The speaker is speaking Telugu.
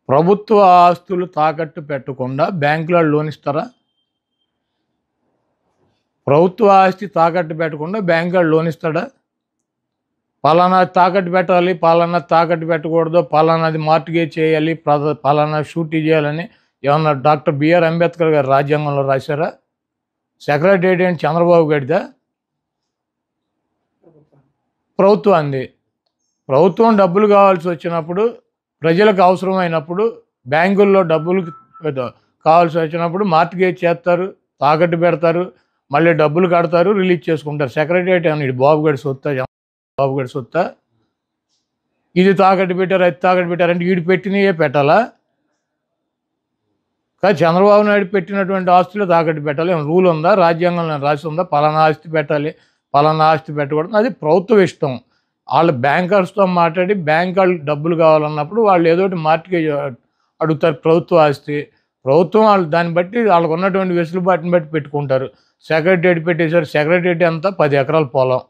ప్రభుత్వ ఆస్తులు తాకట్టు పెట్టకుండా బ్యాంకులో లోన్ ఇస్తారా? ప్రభుత్వ ఆస్తి తాకట్టు పెట్టకుండా బ్యాంకులో లోన్ ఇస్తాడా? పలానాది తాకట్టు పెట్టాలి, పలానాది తాకట్టు పెట్టకూడదు, పలానాది మార్ట్‌గేజ్ చేయాలి, పలానా షూరిటీ చేయాలని ఏమన్నా డాక్టర్ బిఆర్ అంబేద్కర్ గారు రాజ్యాంగంలో రాశారా? సెక్రటేరియట్ ఏంటి చంద్రబాబు గారిదా? ప్రభుత్వానిది. ప్రభుత్వం డబ్బులు కావాల్సి వచ్చినప్పుడు, ప్రజలకు అవసరమైనప్పుడు, బ్యాంకుల్లో డబ్బులు కావాల్సి వచ్చినప్పుడు మార్ట్‌గేజ్ చేస్తారు, తాకట్టు పెడతారు, మళ్ళీ డబ్బులు కడతారు, రిలీజ్ చేసుకుంటారు. సెక్రటేరియట్ ఏమన్నా ఇది బాబు గారి సొత్తా? బాబు గారి సొత్తా? ఇది తాకట్టు పెట్టారు, అది తాకట్టు పెట్టారంటే వీడు పెట్టినయే పెట్టాలా? కానీ చంద్రబాబు నాయుడు పెట్టినటువంటి ఆస్తులు తాకట్టు పెట్టాలి. ఏమైనా రూల్ ఉందా? రాజ్యాంగంలో రాసి ఉందా? పలానా ఆస్తి పెట్టాలి, పలానా ఆస్తి పెట్టకూడదు. అది ప్రభుత్వ ఇష్టం. వాళ్ళు బ్యాంకర్స్తో మాట్లాడి బ్యాంక్ వాళ్ళు డబ్బులు కావాలన్నప్పుడు వాళ్ళు ఏదో ఒకటి మార్ట్‌గేజ్ అడుగుతారు. ప్రభుత్వ ఆస్తి ప్రభుత్వం వాళ్ళు దాన్ని బట్టి వాళ్ళకు ఉన్నటువంటి వెసులుబాటుని బట్టి పెట్టుకుంటారు. సెక్రటేరియట్ పెట్టేశారు. సెక్రటేరియట్ ఎంత 10 ఎకరాల పొలం.